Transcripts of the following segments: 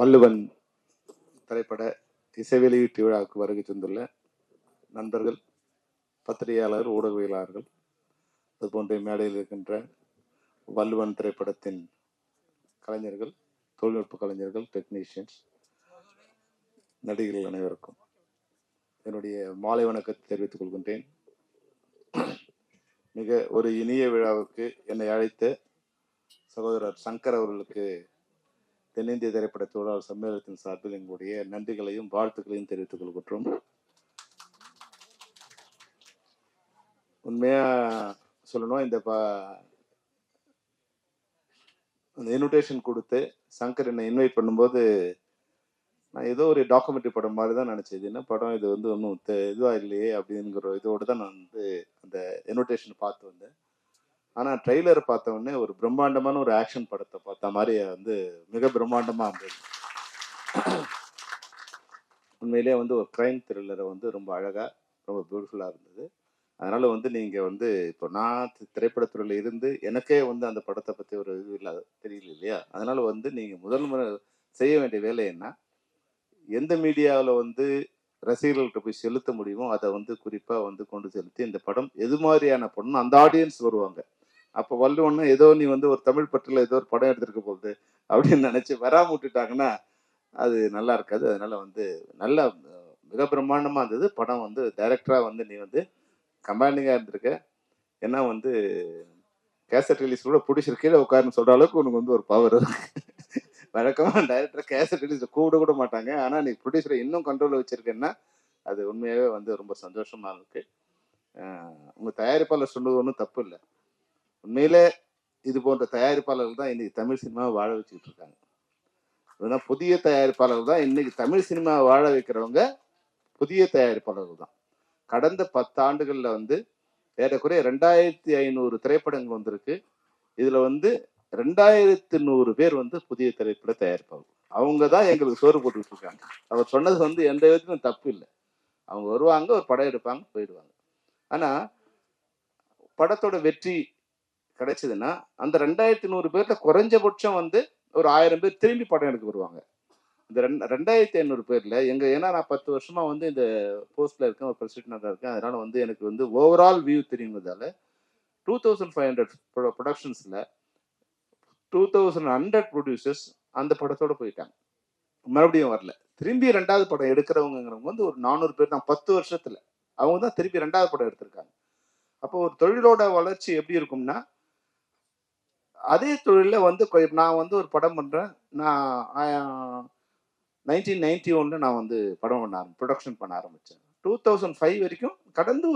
வள்ளுவன் திரைப்பட இசை வெளியீட்டு விழாவுக்கு வருகை தந்துள்ள நண்பர்கள், பத்திரிகையாளர், ஊடகவியலாளர்கள், அது போன்ற மேடையில் இருக்கின்ற வள்ளுவன் திரைப்படத்தின் கலைஞர்கள், தொழில்நுட்ப கலைஞர்கள், டெக்னீஷியன்ஸ், நடிகர்கள் அனைவருக்கும் என்னுடைய மாலை வணக்கத்தை தெரிவித்துக் கொள்கின்றேன். மிக ஒரு இனிய விழாவுக்கு என்னை அழைத்த சகோதரர் சங்கர் அவர்களுக்கு தென்னிந்திய திரைப்பட தொழிலாளர் சம்மேளனத்தின் சார்பில் எங்களுடைய நன்றிகளையும் வாழ்த்துக்களையும் தெரிவித்துக் கொள்கின்றோம். உண்மையா சொல்லணும், இந்த இன்விடேஷன் கொடுத்து சங்கர் என்னை இன்வைட் பண்ணும்போது நான் ஏதோ ஒரு டாக்குமெண்ட்ரி படம் மாதிரி தான் நினைச்சேன். இது என்ன படம், இது வந்து ஒன்றும் இதுவா இல்லையே அப்படிங்கிற இதோடு தான் நான் வந்து அந்த இன்விடேஷன் பார்த்து வந்தேன். ஆனால் ட்ரெய்லரை பார்த்த உடனே ஒரு பிரம்மாண்டமான ஒரு ஆக்ஷன் படத்தை பார்த்த மாதிரி வந்து மிக பிரம்மாண்டமாக இருந்தது. உண்மையிலே வந்து ஒரு கிரைம் த்ரில்லரை வந்து ரொம்ப அழகாக, ரொம்ப பியூட்டிஃபுல்லாக இருந்தது. அதனால வந்து நீங்கள் வந்து இப்போ நான் திரைப்படத்துறையில் இருந்து எனக்கே வந்து அந்த படத்தை பற்றி ஒரு இது இல்லாத தெரியல இல்லையா? அதனால வந்து நீங்கள் முதல் முறை செய்ய வேண்டிய வேலை என்ன, எந்த மீடியாவில் வந்து ரசிகர்கள்ட்ட போய் செலுத்த முடியுமோ அதை வந்து குறிப்பாக வந்து கொண்டு செலுத்தி இந்த படம் எது மாதிரியான படம் அந்த ஆடியன்ஸ் வருவாங்க. அப்போ வள்ளுவன்னா ஏதோ நீ வந்து ஒரு தமிழ் பற்றில் ஏதோ ஒரு படம் எடுத்திருக்க போகுது அப்படின்னு நினச்சி வராம விட்டுட்டாங்கன்னா அது நல்லா இருக்காது. அதனால வந்து நல்லா மிக பிரம்மாண்டமாக இருந்தது படம். வந்து டைரக்டராக வந்து நீ வந்து கமாண்டிங்காக இருந்திருக்க. ஏன்னா வந்து கேசட் ரிலீஸ் கூட பிடிச்சிருக்கே உட்காருன்னு சொல்கிற அளவுக்கு உனக்கு வந்து ஒரு பவர் இருக்கு. வழக்கமாக டைரக்டர் கேசட் ரிலீஸ் கூட மாட்டாங்க. ஆனால் நீ ப்ரொடியூசரை இன்னும் கண்ட்ரோலில் வச்சுருக்கேன்னா அது உண்மையாகவே வந்து ரொம்ப சந்தோஷமாக இருக்கு. உங்கள் தயாரிப்பாளர் சொன்னது ஒன்றும் தப்பு இல்லை. உண்மையிலே இது போன்ற தயாரிப்பாளர்கள் தான் இன்னைக்கு தமிழ் சினிமாவை வாழ வச்சுக்கிட்டு இருக்காங்க. அதுதான் புதிய தயாரிப்பாளர்கள் தான் இன்னைக்கு தமிழ் சினிமாவை வாழ வைக்கிறவங்க. புதிய தயாரிப்பாளர்கள் தான். கடந்த 10 ஆண்டுகளில் வந்து ஏறக்குறைய 2500 திரைப்படங்கள் வந்திருக்கு. இதுல வந்து 2100 பேர் வந்து புதிய திரைப்பட தயாரிப்பாளர்கள். அவங்க தான் எங்களுக்கு சோறு போட்டுக்கிட்டு இருக்காங்க. அவர் சொன்னது வந்து எந்த விதத்திலும் தப்பு இல்லை. அவங்க வருவாங்க, ஒரு படம் எடுப்பாங்க, போயிடுவாங்க. ஆனா படத்தோட வெற்றி கிடைச்சதுன்னா அந்த 2100 பேர்ல குறைஞ்சபட்சம் வந்து ஒரு 1000 பேர் திரும்பி படம் எடுக்க வருவாங்க. இந்த 2500 பேர்ல ஏன்னா நான் 10 வருஷமா வந்து இந்த போஸ்ட்ல இருக்கேன், ஒரு பிரசிடென்டா இருக்கேன். அதனால வந்து எனக்கு வந்து ஓவரால் வியூ தெரியுங்கிறதால 2500 ப்ரொடக்ஷன்ஸ்ல 2100 ப்ரொடியூசர்ஸ் அந்த படத்தோட போயிட்டாங்க, மறுபடியும் வரல. திரும்பி 2வது படம் எடுக்கிறவங்கிறவங்க வந்து ஒரு 400 பேர் தான் 10 வருஷத்துல. அவங்க தான் திருப்பி 2வது படம் எடுத்திருக்காங்க. அப்போ ஒரு தொழிலோட வளர்ச்சி எப்படி இருக்கும்னா, அதே தொழில வந்து நான் வந்து ஒரு படம் பண்றேன். நான் 1991 நான் வந்து படம் ப்ரொடக்ஷன் பண்ண ஆரம்பிச்சேன். 2005 வரைக்கும் தொடர்ந்து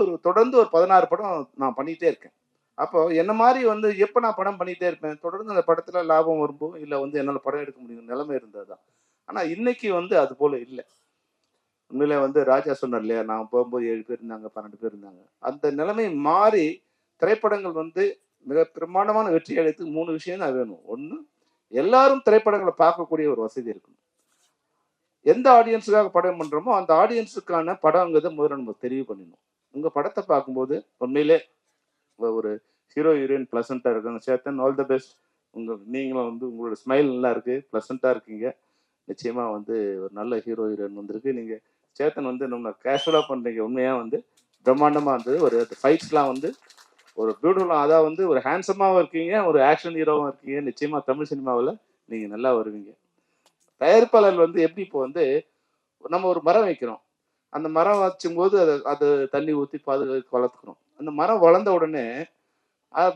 ஒரு 16 படம் நான் பண்ணிட்டே இருக்கேன். அப்போ என்ன மாதிரி வந்து எப்போ நான் படம் பண்ணிட்டே இருப்பேன், தொடர்ந்து அந்த படத்துல லாபம் வரும்போது இல்லை வந்து என்னால் படம் எடுக்க முடியும் நிலைமை இருந்தது தான். ஆனால் இன்னைக்கு வந்து அது போல இல்லை. உண்மையிலே வந்து ராஜா சொன்னார் இல்லையா, நான் போகும்போது 7 பேர் இருந்தாங்க, 12 பேர் இருந்தாங்க. அந்த நிலைமை மாறி திரைப்படங்கள் வந்து மிக பிரமாண்டமான வெற்றி அடைத்து 3 விஷயம் தான் வேணும். ஒன்று, எல்லாரும் திரைப்படங்களை பார்க்கக்கூடிய ஒரு வசதி இருக்கணும். எந்த ஆடியன்ஸுக்காக படம் பண்றோமோ அந்த ஆடியன்ஸுக்கான படங்கிறத முதல்ல நம்ம தெரிவு பண்ணிடணும். உங்க படத்தை பார்க்கும்போது உண்மையிலே ஒரு ஹீரோ ஹீரோயின் பிளசண்டா இருக்காங்க. Chetan, all the best. நீங்களும் வந்து உங்களோட ஸ்மைல் நல்லா இருக்கு, பிளசண்டா இருக்கீங்க. நிச்சயமா வந்து ஒரு நல்ல ஹீரோ ஹீரோயின் வந்திருக்கு. நீங்க சேத்தன் வந்து நம்ம கேஷுவலா பண்றீங்க. உண்மையா வந்து பிரம்மாண்டமா இருந்தது. ஒரு ஃபைட்ஸ்லாம் வந்து ஒரு பியூட்டிஃபுல்லா, அதாவது வந்து ஒரு ஹேண்ட்ஸமாவும் இருக்கீங்க, ஒரு ஆக்ஷன் ஹீரோவும் இருக்கீங்க. நிச்சயமா தமிழ் சினிமாவில் நீங்க நல்லா வருவீங்க. தயாரிப்பாளர்கள் வந்து எப்படி இப்போ வந்து நம்ம ஒரு மரம் வைக்கிறோம். அந்த மரம் வச்சும் போது அது தண்ணி ஊற்றி பாதுகாத்து வளர்த்துக்கிறோம். அந்த மரம் வளர்ந்த உடனே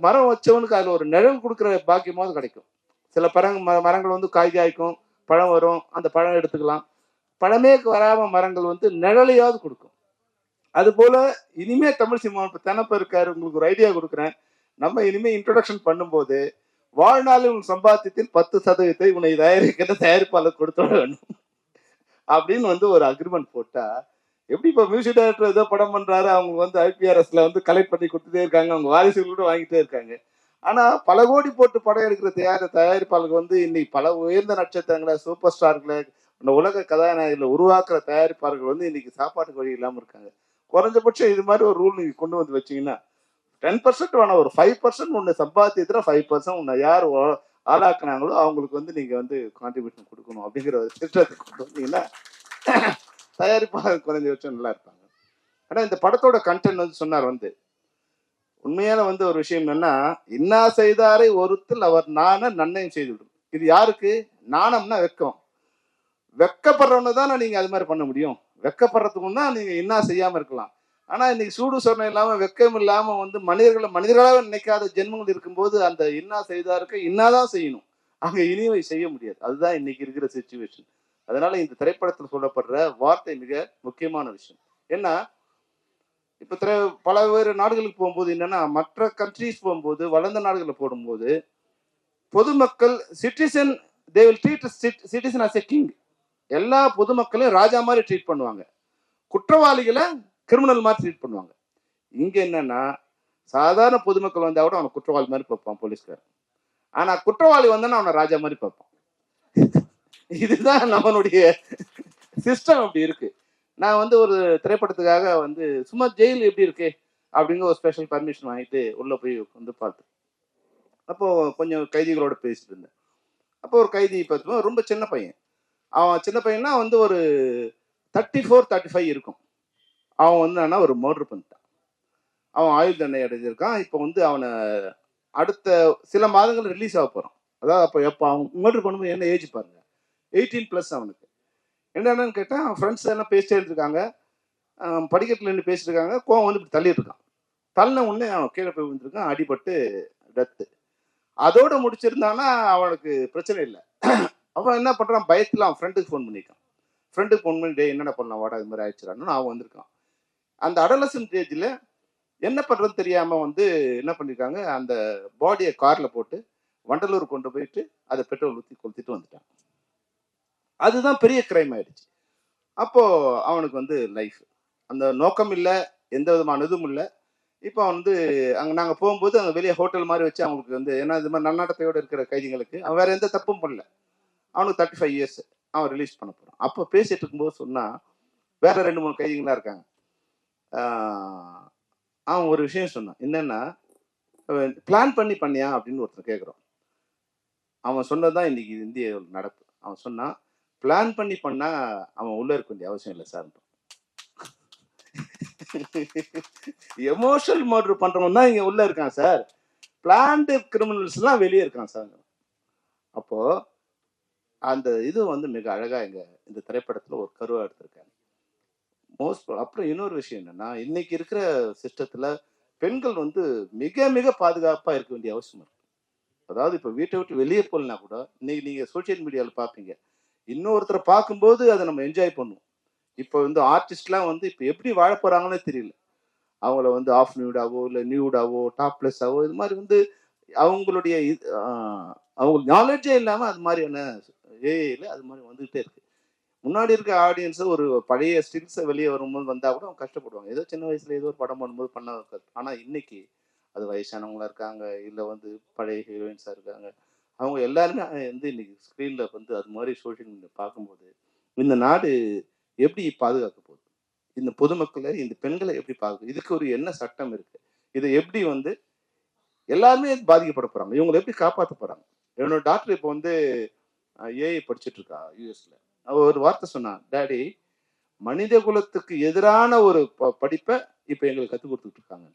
மரம் வச்சவனுக்கு அதில் ஒரு நிழல் கொடுக்குற பாக்கியமாவது கிடைக்கும். சில மரங்கள் வந்து காய் காய்க்கும், பழம் வரும், அந்த பழம் எடுத்துக்கலாம். பழமே வராம மரங்கள் வந்து நிழலையாவது கொடுக்கும். அது போல இனிமே தமிழ் சினிமா தெனப்ப இருக்காரு, உங்களுக்கு ஒரு ஐடியா கொடுக்குறேன். நம்ம இனிமே இன்ட்ரோடக்ஷன் பண்ணும்போது வாழ்நாளில் சம்பாத்தியத்தில் 10% உன்னை தயாரிக்கிற தயாரிப்பாளர் கொடுத்துட வேண்டும் அப்படின்னு வந்து ஒரு அக்ரிமெண்ட் போட்டா எப்படி? இப்போ மியூசிக் டைரக்டர் ஏதோ படம் பண்றாரு, அவங்க வந்து ஐபிஆர்எஸ்ல வந்து கலெக்ட் பண்ணி கொடுத்துட்டே இருக்காங்க, அவங்க வாரிசுகள் கூட வாங்கிட்டே இருக்காங்க. ஆனா பல கோடி போட்டு படம் எடுக்கிற தயாரிப்பாளர்கள் வந்து இன்னைக்கு பல உயர்ந்த நட்சத்திரங்களை, சூப்பர் ஸ்டார்களை, இந்த உலக கதாநாயகர்களை உருவாக்குற தயாரிப்பாளர்கள் வந்து இன்னைக்கு சாப்பாட்டுக்கு வழி இல்லாம இருக்காங்க. குறைஞ்சபட்சம் இது மாதிரி ஒரு ரூல் நீங்க கொண்டு வந்து வச்சீங்கன்னா 10% வேணா, ஒரு 5% உன்னை சம்பாத்தியத்துல 5% உன்னை யார் ஆளாக்குனாங்களோ அவங்களுக்கு வந்து நீங்க வந்து கான்ட்ரிபியூஷன் கொடுக்கணும் அப்படிங்கிற ஒரு திட்டத்தை கொண்டு வந்தீங்கன்னா தயாரிப்பாளர் குறைஞ்சபட்சம் நல்லா இருப்பாங்க. ஆனா இந்த படத்தோட கண்டென்ட் வந்து சொன்னார் வந்து உண்மையான வந்து ஒரு விஷயம் என்னன்னா, இன்னா செய்தாரை ஒருத்தல் அவர் நாண நன்னயம் செய்துவிடும். இது யாருக்கு? நாணம்னா வெக்கம். வெக்கப்படுறவன தானே நீங்க அது மாதிரி பண்ண முடியும். வெக்கப்படுறதுக்கு தான் நீங்க இன்னா செய்யாம இருக்கலாம். ஆனா இன்னைக்கு சூடு சொரணை இல்லாம வெக்கம் இல்லாம வந்து மனிதர்களை மனிதர்களாக நினைக்காத ஜென்மங்கள் இருக்கும்போது அந்த இன்னா செய்தாருக்கு இன்னாதான் செய்யணும். அங்க இனிவை செய்ய முடியாது. அதுதான் இன்னைக்கு இருக்கிற சிச்சுவேஷன். அதனால இந்த திரைப்படத்தில் சொல்லப்படுற வார்த்தை மிக முக்கியமான விஷயம். ஏன்னா இப்ப பல வேறு நாடுகளுக்கு போகும்போது என்னன்னா, மற்ற கண்ட்ரிஸ் போகும்போது வளர்ந்த நாடுகளில் போடும்போது பொதுமக்கள் citizen they will treat citizen as a king. எல்லா பொதுமக்களையும் ராஜா மாதிரி ட்ரீட் பண்ணுவாங்க. குற்றவாளிகளை கிரிமினல் மாதிரி ட்ரீட் பண்ணுவாங்க. இங்க என்னன்னா சாதாரண பொதுமக்கள் வந்தா கூட அவனை குற்றவாளி மாதிரி பார்ப்பான் போலீஸ்கார். ஆனா குற்றவாளி வந்தானா அவனை ராஜா மாதிரி பார்ப்பான். இதுதான் நம்மளுடைய சிஸ்டம் அப்படி இருக்கு. நான் வந்து ஒரு திரைப்படத்துக்காக வந்து சும்மா ஜெயில் எப்படி இருக்கு அப்படிங்கிற ஒரு ஸ்பெஷல் பர்மிஷன் வாங்கிட்டு உள்ள போய் வந்து பார்த்தேன். அப்போ கொஞ்சம் கைதிகளோட பேசிட்டு இருந்தேன். அப்போ ஒரு கைதி பார்த்தோம், ரொம்ப சின்ன பையன். அவன் சின்ன பையனா வந்து ஒரு 34, 35 இருக்கும். அவன் வந்து ஒரு மர்டர் பண்ணிட்டான். அவன் ஆயுள் தண்டனை அடைஞ்சிருக்கான். இப்போ வந்து அவனை அடுத்த சில மாதங்கள் ரிலீஸ் ஆக போறான். அதாவது அப்போ எப்போ அவன் மர்டர் பண்ணும்போது என்ன ஏஜ் பாருங்க, 18+ அவனுக்கு. என்னென்னு கேட்டால் அவன் ஃப்ரெண்ட்ஸ் எல்லாம் பேசிட்டே இருக்காங்க, படிக்கட்டில் நின்று பேசிட்டு இருக்காங்க. கோவம் வந்து இப்படி தள்ளிட்டு இருக்கான். தள்ளின உடனே அவன் கீழே போய் விழுந்திருக்கான், அடிபட்டு டெத்து. அதோட முடிச்சிருந்தானா அவனுக்கு பிரச்சனை இல்லை. அவன் என்ன பண்றான், பயத்தில் அவன் ஃப்ரெண்டுக்கு ஃபோன் பண்ணியிருக்கான். ஃப்ரெண்டுக்கு ஃபோன் பண்ணி டே என்னடா பண்ணலாம் வாடா, இது மாதிரி ஆயிடுச்சுடான்னு அவன் வந்திருக்கான். அந்த அடலசன்ட் ஏஜில் என்ன பண்ணுறதுன்னு தெரியாமல் வந்து என்ன பண்ணியிருக்காங்க, அந்த பாடியை காரில் போட்டு வண்டலூர் கொண்டு போயிட்டு அதை பெட்ரோல் ஊற்றி கொளுத்திட்டு வந்துட்டான். அதுதான் பெரிய கிரைம் ஆயிடுச்சு. அப்போ அவனுக்கு வந்து லைஃப் அந்த நோக்கம் இல்லை, எந்த விதமான இதுவும் இல்லை. இப்போ வந்து அங்கே நாங்கள் போகும்போது அங்கே வெளியே ஹோட்டல் மாதிரி வச்சு அவங்களுக்கு வந்து ஏன்னா இது மாதிரி நன்னடத்தையோடு இருக்கிற கைதிகளுக்கு அவன் வேற எந்த தப்பும் பண்ணல. அவனுக்கு 35 இயர்ஸ், அவன் ரிலீஸ் பண்ண போகிறான். அப்போ பேசிட்டு இருக்கும்போது சொன்னால் வேற 2-3 கைதிகளாக இருக்காங்க. அவன் ஒரு விஷயம் சொன்னான், என்னன்னா பிளான் பண்ணி பண்ணியா அப்படின்னு ஒருத்தர் கேட்குறோம். அவன் சொன்னதுதான் இன்னைக்கு இந்திய நடப்பு. அவன் சொன்னான், பிளான் பண்ணி பண்ணா அவன் உள்ள இருக்க வேண்டிய அவசியம் இல்லை சார். எமோஷனல் மர்டர் பண்றவன் தான் இங்க உள்ள இருக்கான் சார், பிளான்டு கிரிமினல்ஸ் எல்லாம் வெளியே இருக்கான் சார். அப்போ அந்த இது வந்து மிக அழகா இந்த திரைப்படத்துல ஒரு கருவா எடுத்திருக்காங்க. அப்புறம் இன்னொரு விஷயம் என்னன்னா, இன்னைக்கு இருக்கிற சிஸ்டத்துல பெண்கள் வந்து மிக மிக பாதுகாப்பா இருக்க வேண்டிய அவசியம் இருக்கு. அதாவது இப்ப வீட்டை விட்டு வெளியே போலனா கூட இன்னைக்கு நீங்க சோசியல் மீடியால பாப்பீங்க, இன்னொருத்தரை பார்க்கும்போது அதை நம்ம என்ஜாய் பண்ணுவோம். இப்போ வந்து ஆர்டிஸ்ட்லாம் வந்து இப்போ எப்படி வாழ போறாங்கன்னே தெரியல. அவங்கள வந்து ஆஃப் நியூடாவோ இல்லை நியூடாவோ டாப்லெஸ்ஸாவோ இது மாதிரி வந்து அவங்களுடைய அவங்களுக்கு நாலேஜே இல்லாமல் அது மாதிரியான ஏஐல அது மாதிரி வந்துகிட்டே இருக்கு. முன்னாடி இருக்க ஆடியன்ஸை ஒரு பழைய ஸ்டில்ஸை வெளியே வரும்போது வந்தால் கூட அவங்க கஷ்டப்படுவாங்க. ஏதோ சின்ன வயசுல ஏதோ ஒரு படம் பண்ணும்போது பண்ண இருக்காது. ஆனால் இன்னைக்கு அது வயசானவங்களா இருக்காங்க, இல்லை வந்து பழைய ஹீரோயின்ஸாக இருக்காங்க. அவங்க எல்லாருமே வந்து இன்னைக்கு ஸ்க்ரீனில் வந்து அது மாதிரி சோஷியல் மீடியா பார்க்கும்போது இந்த நாடு எப்படி பாதுகாக்க போகுது, இந்த பொதுமக்களை இந்த பெண்களை எப்படி பாதுகாக்க, இதுக்கு ஒரு என்ன சட்டம் இருக்கு, இதை எப்படி வந்து எல்லாருமே பாதிக்கப்பட போறாங்க, இவங்களை எப்படி காப்பாற்ற போறாங்க. என்னோட டாக்டர் இப்போ வந்து ஏஐ படிச்சுட்டு இருக்கா யூஎஸ்ல. அவ ஒரு வார்த்தை சொன்னா, டாடி மனித குலத்துக்கு எதிரான ஒரு படிப்பை இப்ப எங்களுக்கு கற்றுக் கொடுத்துட்டு இருக்காங்க.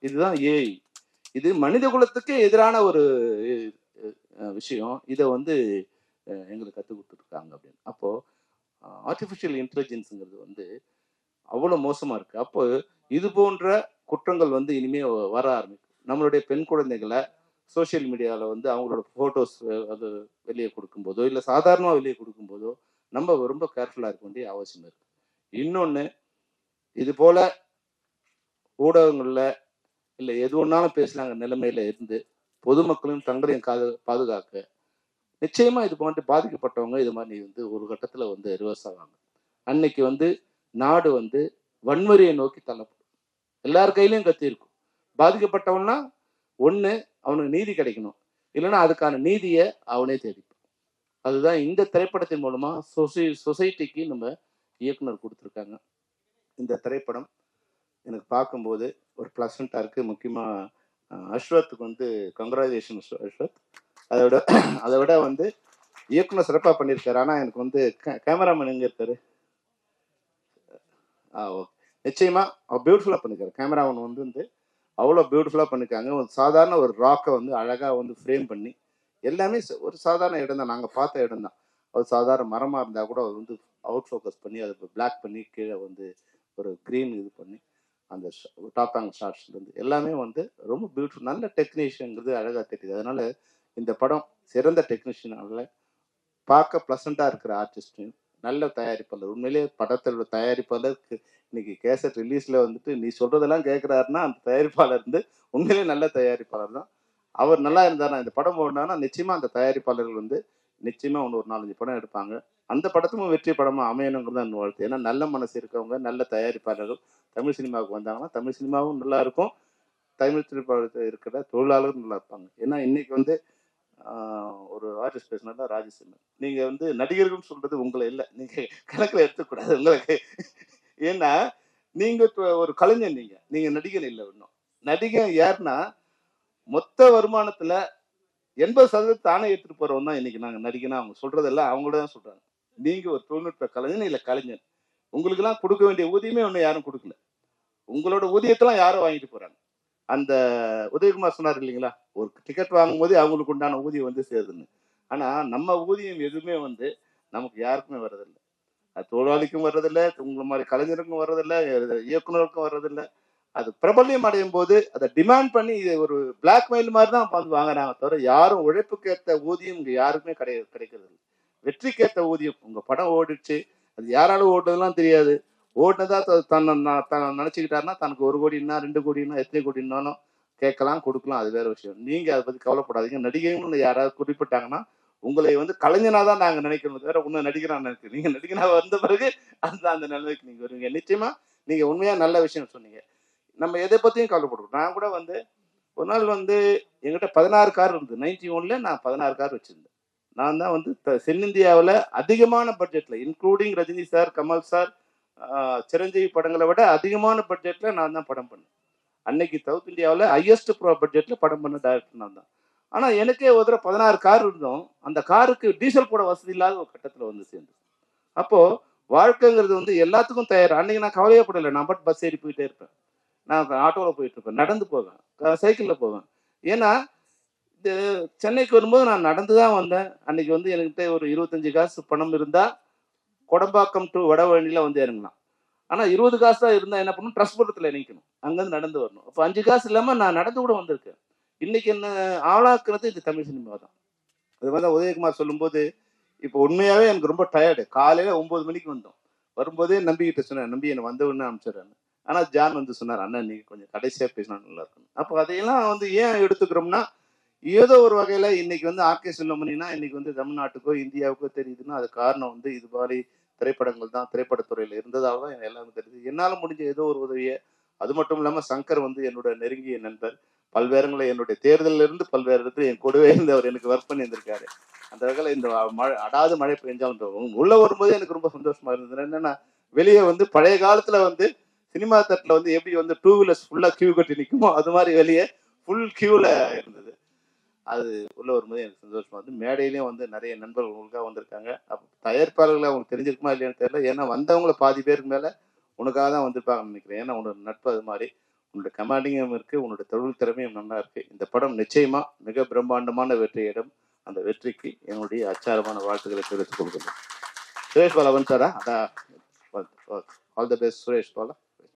இதுதான் ஏஐ, இது மனித குலத்துக்கு எதிரான ஒரு விஷயம், இதை வந்து எங்களுக்கு கற்றுக் கொடுத்துட்டு இருக்காங்க அப்படின்னு. அப்போ ஆர்டிஃபிஷியல் இன்டெலிஜென்ஸுங்கிறது வந்து அவ்வளோ மோசமாக இருக்குது. அப்போ இது போன்ற குற்றங்கள் வந்து இனிமேல் வர ஆரம்பிக்கும். நம்மளுடைய பெண் குழந்தைகளை சோசியல் மீடியாவில் வந்து அவங்களோட ஃபோட்டோஸ் அது வெளியே கொடுக்கும்போதோ இல்லை சாதாரணமாக வெளியே கொடுக்கும்போதோ நம்ம ரொம்ப கேர்ஃபுல்லாக இருக்க வேண்டிய அவசியம் இருக்குது. இன்னொன்று, இது போல் ஊடகங்களில் இல்லை எது ஒன்றாலும் பேசலாங்க நிலைமையில் இருந்து பொதுமக்களும் தங்களையும் பாதுகாக்க நிச்சயமா இது போன்று பாதிக்கப்பட்டவங்க இது மாதிரி வந்து ஒரு கட்டத்துல வந்து ரிவர்ஸ் ஆவாங்க. அன்னைக்கு வந்து நாடு வந்து வன்முறையை நோக்கி தள்ளப்படும். எல்லார் கையிலையும் கத்தி இருக்கும். பாதிக்கப்பட்டவன்னா ஒண்ணு அவனுக்கு நீதி கிடைக்கணும், இல்லைன்னா அதுக்கான நீதியை அவனே தேடிப்பான். அதுதான் இந்த திரைப்படத்தின் மூலமா சொசைட்டிக்கு நம்ம இயக்குனர் கொடுத்துருக்காங்க. இந்த திரைப்படம் எனக்கு பார்க்கும்போது ஒரு பிளசண்டா இருக்கு. முக்கியமா அஸ்வத்துக்கு வந்து கங்க்ராச்சுலேஷன் அஸ்வத். அதை விட வந்து இயக்குனர் சிறப்பாக பண்ணியிருக்காரு. ஆனால் எனக்கு வந்து கேமராமேன் எங்கே இருக்காரு? ஓகே, நிச்சயமாக பியூட்டிஃபுல்லாக பண்ணியிருக்காரு. கேமராமேன் வந்து அவ்வளோ பியூட்டிஃபுல்லாக பண்ணியிருக்காங்க. ஒரு சாதாரண ஒரு ராக்கை வந்து அழகாக வந்து ஃப்ரேம் பண்ணி எல்லாமே ஒரு சாதாரண இடம் தான், நாங்கள் பார்த்த இடம் தான். ஒரு சாதாரண மரமாக இருந்தால் கூட அது வந்து அவுட் ஃபோக்கஸ் பண்ணி அதை பிளாக் பண்ணி கீழே வந்து ஒரு க்ரீன் இது பண்ணி அந்த டாப் ஆங்கிள் ஷாட்ஸ்லேருந்து எல்லாமே வந்து ரொம்ப பியூட்டிஃபுல், நல்ல டெக்னீஷியனுங்கிறது அழகாக தெரியுது. அதனால இந்த படம் சிறந்த டெக்னீஷியனால பார்க்க ப்ளசண்ட்டாக இருக்கிற ஆர்டிஸ்ட்டையும் நல்ல தயாரிப்பாளர், உண்மையிலேயே படத்தோட தயாரிப்பாளருக்கு இன்னைக்கு கேசட் ரிலீஸில் வந்துட்டு நீ சொல்றதெல்லாம் கேட்குறாருன்னா அந்த தயாரிப்பாளர் வந்து உண்மையிலேயே நல்ல தயாரிப்பாளர் தான். அவர் நல்லா இருந்தாருன்னா இந்த படம் ஓடினான்னா நிச்சயமாக அந்த தயாரிப்பாளர்கள் வந்து நிச்சயமாக ஒன்று ஒரு 4-5 படம் எடுப்பாங்க. அந்த படத்தும் வெற்றி படமாக அமையணுங்கிறது தான் வாழ்த்து. ஏன்னா நல்ல மனசு இருக்கவங்க, நல்ல தயாரிப்பாளர்கள் தமிழ் சினிமாவுக்கு வந்தாங்கன்னா தமிழ் சினிமாவும் நல்லா இருக்கும், தமிழ் திரைப்படத்தில் இருக்கிற தொழிலாளரும் நல்லா இருப்பாங்க. ஏன்னா இன்னைக்கு வந்து ஒரு ஆர்டிஸ்ட் பேசினா ராஜேஸ்வரன், நீங்க வந்து நடிகர்கள் சொல்றது உங்களை இல்லை, நீங்க கணக்கில் எடுத்துக்கூடாது உங்களுக்கு. ஏன்னா நீங்க ஒரு கலைஞர், நீங்க நடிகர் இல்லை. இன்னும் நடிகர் யாருன்னா மொத்த வருமானத்துல 80% தானே எடுத்துட்டு போறவன் தான் இன்னைக்கு நாங்க நடிகனா. அவங்க சொல்றதெல்லாம் அவங்களோட தான் சொல்றாங்க. நீங்க ஒரு தொழில்நுட்ப கலைஞர் இல்ல கலைஞர், உங்களுக்கு எல்லாம் கொடுக்க வேண்டிய ஊதியமே ஒன்னும் யாரும் கொடுக்கல. உங்களோட ஊதியத்தெல்லாம் யாரும் வாங்கிட்டு போறாங்க. அந்த உதயகுமார் சொன்னார் இல்லைங்களா, ஒரு டிக்கெட் வாங்கும் போது அவங்களுக்கு உண்டான ஊதியம் வந்து சேருதுன்னு. ஆனா நம்ம ஊதியம் எதுவுமே வந்து நமக்கு யாருக்குமே வர்றதில்லை. அது தொழிலாளிக்கும் வர்றதில்லை, உங்களை மாதிரி கலைஞருக்கும் வர்றதில்லை, இயக்குநருக்கும் வர்றதில்லை. அது பிரபல்யம் அடையும் போது அதை டிமாண்ட் பண்ணி இது ஒரு பிளாக்மெயில் மாதிரி தான் பார்த்து வாங்குறாங்க தவிர யாரும் உழைப்புக்கேற்ற ஊதியம் இங்க யாருக்குமே கிடைக்கிறது. வெற்றிக்கேற்ற ஊதியம். உங்க படம் ஓடிடுச்சு, அது யாராலும் ஓடுறதுலாம் தெரியாது, ஓடினதா நினைச்சுக்கிட்டாருன்னா தனக்கு 1 கோடினா 2 கோடினா எத்தனை கோடினாலும் கேட்கலாம், கொடுக்கலாம், அது வேற விஷயம். நீங்க அதை பத்தி கவலைப்படாதீங்க. நடிகைன்னு யாராவது குறிப்பிட்டாங்கன்னா உங்களை வந்து கலைஞனா தான் நாங்க நினைக்கணும், வேற ஒன்னும் நடிகனா நினைக்கிறோம். நீங்க நடிகனா வந்த பிறகு அந்த நிலைமைக்கு நீங்க வருவீங்க. நிச்சயமா நீங்க உண்மையா நல்ல விஷயம் சொன்னீங்க. நம்ம எதை பத்தியும் கவலைப்படுறோம். நான் கூட வந்து ஒரு நாள் வந்து எங்கிட்ட 16 கார் இருந்தது. 91ல நான் 16 கார் வச்சிருந்தேன். நான் தான் வந்து தென்னிந்தியாவில் அதிகமான பட்ஜெட்ல, including Rajini sir, Kamal sir, Chiranjeevi படங்களை விட அதிகமான பட்ஜெட்ல நான் தான் படம் பண்ணேன். அன்னைக்கு சவுத் இந்தியாவில் ஹையஸ்ட் பட்ஜெட்ல படம் பண்ண டைரக்டர் நான் தான். ஆனா எனக்கே ஒரு தடவை 16 கார் இருந்தோம், அந்த காருக்கு டீசல் போட வசதி இல்லாத ஒரு கட்டத்தில் வந்து சேர்ந்து. அப்போ வாழ்க்கைங்கிறது வந்து எல்லாத்துக்கும் தயார். அன்னைக்கு நான் கவலையே படலை, நான் பட் பஸ் ஏறி போயிட்டே இருப்பேன், நான் ஆட்டோவில் போயிட்டு இருப்பேன், நடந்து போவேன், சைக்கிளில் போவேன். ஏன்னா இந்த சென்னைக்கு வரும்போது நான் நடந்து தான் வந்தேன். அன்னைக்கு வந்து என்கிட்ட ஒரு 25 காசு பணம் இருந்தால் கொடம்பாக்கம் டு வடவழியில் வந்து இறங்கலாம். ஆனால் 20 காசு தான் இருந்தால் என்ன பண்ணணும், ட்ரஸ்புரத்தில் இணைக்கணும், அங்கேருந்து நடந்து வரணும். அப்போ 5 காசு இல்லாமல் நான் நடந்து கூட வந்திருக்கேன். இன்னைக்கு என்ன ஆளாக்குறது இந்த தமிழ் சினிமா தான். அது மாதிரி தான் உதயகுமார் சொல்லும்போது இப்போ உண்மையாகவே எனக்கு ரொம்ப டயர்டு. காலையில் 9 மணிக்கு வந்தோம், வரும்போதே நம்பிக்கிட்ட சொன்னேன், நம்பி என்னை வந்த உடனே அனுப்பிச்சிடுறேன். ஆனால் ஜான் வந்து சொன்னார், அண்ணன் நீங்கள் கொஞ்சம் கடைசியாக பேசினா நல்லா இருக்கும். அப்போ அதையெல்லாம் வந்து ஏன் எடுத்துக்கிறோம்னா, ஏதோ ஒரு வகையில் இன்னைக்கு வந்து ஆர்கே செல்வமணினா இன்னைக்கு வந்து தமிழ்நாட்டுக்கோ இந்தியாவுக்கோ தெரியுதுன்னா அது காரணம் வந்து இது மாதிரி திரைப்படங்கள் தான், திரைப்படத்துறையில் இருந்ததாக தான் எல்லாருக்கும் தெரியுது. என்னால் முடிஞ்ச ஏதோ ஒரு உதவியை, அது மட்டும் இல்லாமல் சங்கர் வந்து என்னோட நெருங்கிய நண்பர், பல்வேறுங்களை என்னுடைய தேர்தலில் இருந்து பல்வேறு இடத்துல என் கூடவே இருந்து அவர் எனக்கு ஒர்க் பண்ணி இருந்திருக்காரு. அந்த வகையில் இந்த மழை அடாது மழை பெஞ்சாலும் உள்ள வரும்போது எனக்கு ரொம்ப சந்தோஷமா இருந்தது. என்னன்னா வெளியே வந்து பழைய காலத்துல வந்து சினிமா தட்டில் வந்து எப்படி வந்து 2 வீலர்ஸ் ஃபுல்லா கியூ கட்டி நிற்குமோ அது மாதிரி வெளியே ஃபுல் கியூல இருந்தது. அது உள்ள வரும்போது எனக்கு சந்தோஷமா வந்து மேடையிலையும் வந்து நிறைய நண்பர்கள் உங்களுக்காக வந்திருக்காங்க. அப்போ தயாரிப்பாளர்களை அவங்களுக்கு தெரிஞ்சிருக்குமா இல்லையான்னு தெரியல. ஏன்னா வந்தவங்கள பாதி பேருக்கு மேல உனக்காக தான் வந்திருப்பாங்கன்னு நினைக்கிறேன். ஏன்னா உன்னோட நட்பு அது மாதிரி, உன்னோட கமாண்டிங்கும் இருக்கு, உன்னோட தொழில் திறமையும் நல்லா இருக்கு. இந்த படம் நிச்சயமா மிக பிரம்மாண்டமான வெற்றியிடம். அந்த வெற்றிக்கு என்னுடைய அச்சாரமான வாழ்த்துக்களை தெரிவித்துக் கொள்கிறேன். சுரேஷ் பாலா வந்துட்டாரா? அதான், all the best Suresh Bala.